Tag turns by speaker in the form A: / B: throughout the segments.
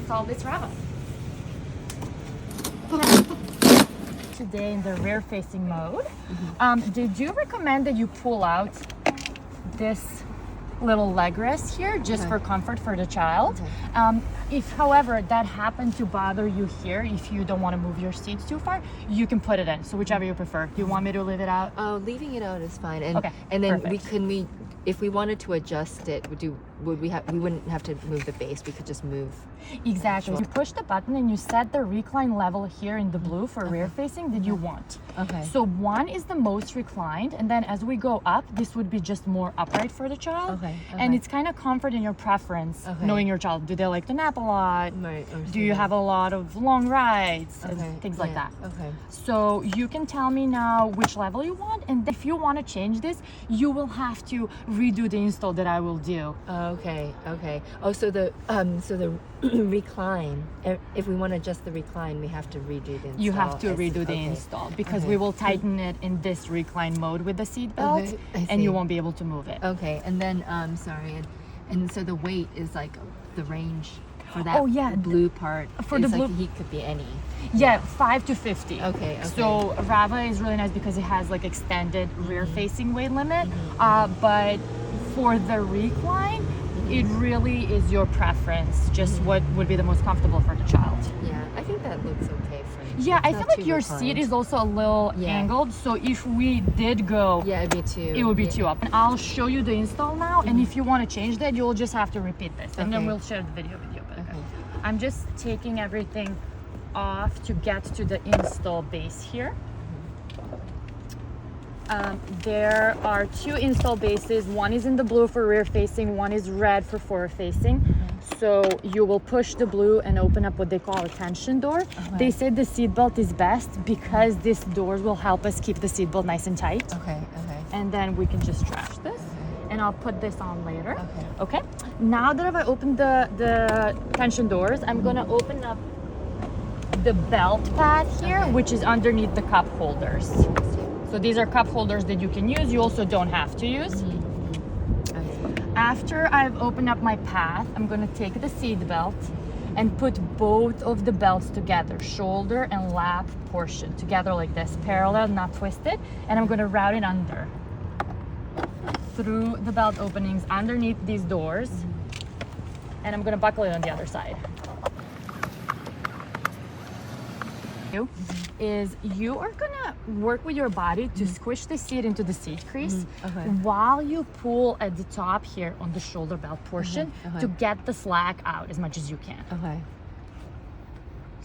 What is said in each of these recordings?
A: install this Rava. Today in the rear facing mode, did you recommend that you pull out this little leg rest here just for comfort for the child? If however that happened to bother you here, if you don't want to move your seats too far, you can put it in, so whichever you prefer. Do you want me to leave it out?
B: Leaving it out is fine. And
A: okay,
B: and then
A: perfect.
B: we if we wanted to adjust it, we wouldn't have to move the base, we could just move.
A: Exactly. You push the button and you set the recline level here in the blue for rear facing that you want.
B: Okay.
A: So 1 is the most reclined, and then as we go up, this would be just more upright for the child.
B: Okay.
A: And it's kind of comfort in your preference, knowing your child. Do they like to nap a lot?
B: Right.
A: Do you have a lot of long rides? And things like that.
B: Okay.
A: So you can tell me now which level you want, and if you want to change this, you will have to redo the install that I will do.
B: Okay. Oh, so the recline. If we want to adjust the recline, we have to redo the install.
A: You have to redo the install because we will tighten it in this recline mode with the seat belt, and you won't be able to move it.
B: Okay, and then and so the weight is like the range for that blue part.
A: For the blue,
B: like he could be any.
A: 5 to 50.
B: Okay.
A: So Rava is really nice because it has like extended rear facing weight limit, but for the recline, it really is your preference, just what would be the most comfortable for the child.
B: Yeah, I think that looks okay for you.
A: Yeah, I feel like your seat is also a little angled, so if we did go,
B: it'd be too.
A: It would be too up. And I'll show you the install now, and if you want to change that, you'll just have to repeat this, and then we'll share the video with you. But I'm just taking everything off to get to the install base here. There are 2 install bases. One is in the blue for rear facing, one is red for forward facing. So you will push the blue and open up what they call a tension door. They say the seatbelt is best because these doors will help us keep the seatbelt nice and tight.
B: Okay.
A: And then we can just trash this, and I'll put this on later. Okay. Now that I've opened the tension doors, I'm gonna open up the belt pad here, which is underneath the cup holders. So these are cup holders that you can use. You also don't have to use. After I've opened up my path, I'm going to take the seat belt and put both of the belts together, shoulder and lap portion together like this, parallel, not twisted. And I'm going to route it under through the belt openings underneath these doors. And I'm going to buckle it on the other side. Is you are gonna work with your body to squish the seat into the seat crease while you pull at the top here on the shoulder belt portion to get the slack out as much as you can.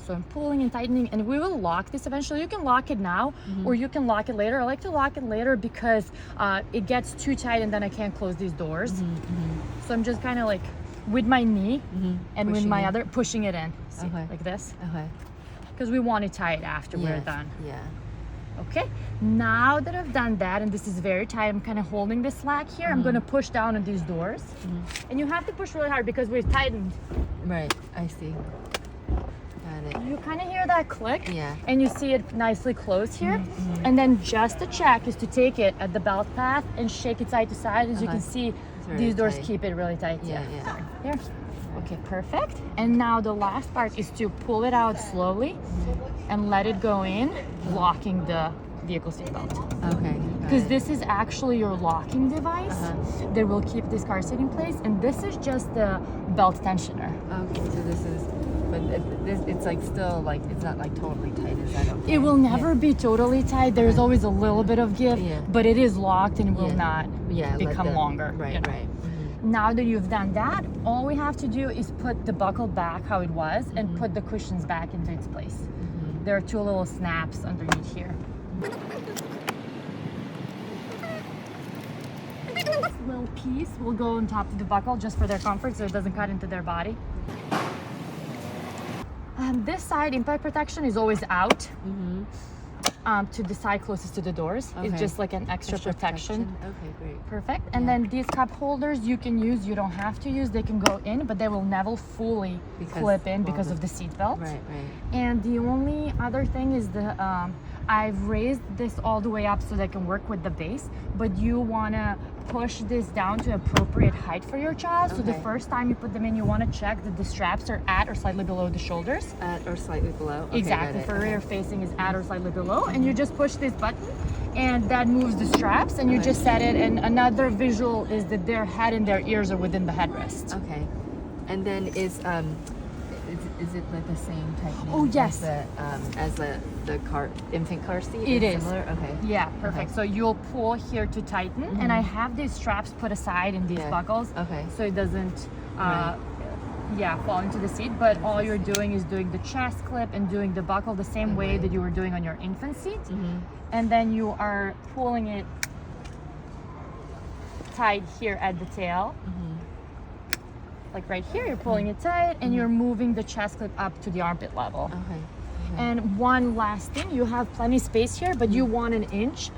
A: So I'm pulling and tightening, and we will lock this eventually. You can lock it now or you can lock it later. I like to lock it later because it gets too tight and then I can't close these doors. So I'm just kind of like with my knee and with my other pushing it in. See, like this. Because we want it tight after we're done. Okay, now that I've done that, and this is very tight, I'm kind of holding the slack here. I'm going to push down on these doors. And you have to push really hard because we've tightened.
B: Right, I see. Got it.
A: You kind of hear that click, and you see it nicely closed here. And then just to check is to take it at the belt path and shake it side to side. As you can see, these doors keep it really tight. Here. Okay, perfect. And now the last part is to pull it out slowly and let it go in, locking the vehicle seatbelt.
B: Okay.
A: Because this is actually your locking device that will keep this car seat in place, and this is just the belt tensioner.
B: Okay, so this is, but it's like still like, it's not like totally tight, is that okay?
A: It will never be totally tight. There's always a little bit of give, but it is locked and it will not become longer.
B: Right.
A: Now that you've done that, all we have to do is put the buckle back how it was and put the cushions back into its place. There are 2 little snaps underneath here. This little piece will go on top of the buckle just for their comfort so it doesn't cut into their body. This side impact protection is always out. To the side closest to the doors. It's just like an extra protection.
B: Okay, great.
A: Perfect. And then these cup holders you can use, you don't have to use, they can go in, but they will never fully clip in because of the seat belt.
B: Right.
A: And the only other thing is the I've raised this all the way up so that I can work with the base, but you wanna push this down to appropriate height for your child. So the first time you put them in, you wanna check that the straps are at or slightly below the shoulders.
B: At or slightly below? Okay,
A: exactly, for rear facing is at or slightly below. And you just push this button and that moves the straps and you just set it. And another visual is that their head and their ears are within the headrest.
B: Okay. And then is it like the same tightening?
A: Oh, yes.
B: As the infant car seat?
A: It is.
B: Similar? Okay.
A: Yeah, perfect. So you'll pull here to tighten, and I have these straps put aside in these buckles, so it doesn't fall into the seat. But all you're doing is doing the chest clip and doing the buckle the same way that you were doing on your infant seat, and then you are pulling it tight here at the tail. Like right here, you're pulling it tight and you're moving the chest clip up to the armpit level. And one last thing, you have plenty space here, but you want an inch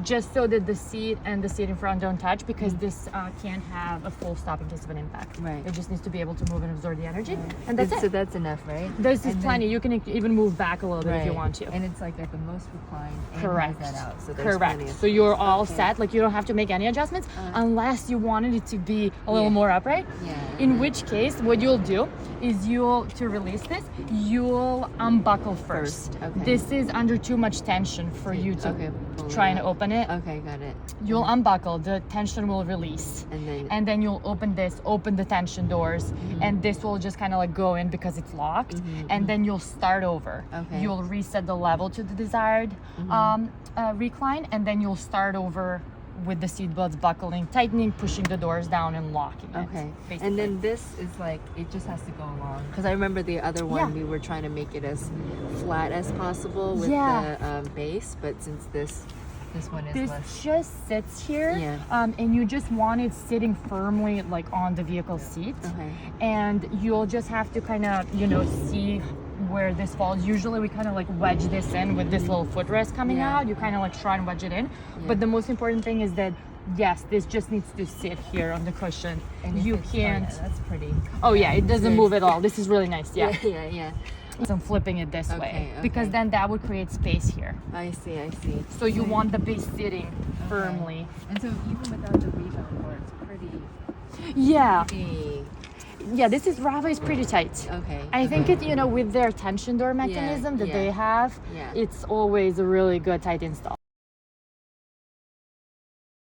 A: just so that the seat and the seat in front don't touch, because this can't have a full stop in case of an impact.
B: Right.
A: It just needs to be able to move and absorb the energy. And that's it.
B: So that's enough, right?
A: This is plenty. You can even move back a little bit if you want to.
B: And it's like at the most reclined.
A: Correct.
B: That out, so there's plenty of
A: So you're all set. Like you don't have to make any adjustments unless you wanted it to be a little more upright. In which case, what you'll do is to release this, you'll unbuckle first. This is under too much tension for you to try and open it.
B: Okay, got it.
A: You'll unbuckle, the tension will release. And then you'll open the tension doors, and this will just kind of like go in because it's locked. And then you'll start over. You'll reset the level to the desired recline, and then you'll start over with the seat belts buckling, tightening, pushing the doors down and locking it. Basically.
B: And then this is like, it just has to go along. Because I remember the other one, we were trying to make it as flat as possible with the base, but since this one is less.
A: Just sits here, and you just want it sitting firmly like on the vehicle seat. And you'll just have to kind of, see where this falls. Usually we kind of like wedge this in with this little footrest coming out. You kind of like try and wedge it in. But the most important thing is that, yes, this just needs to sit here on the cushion. And you can't.
B: That's pretty.
A: Oh yeah, it doesn't move at all. This is really nice. Yeah. So I'm flipping it this way because then that would create space here.
B: I see.
A: So you want the base sitting firmly.
B: And so even without the rebound bar, it's pretty.
A: Yeah, this Rava is pretty tight. I think it, with their tension door mechanism that they have, it's always a really good tight install.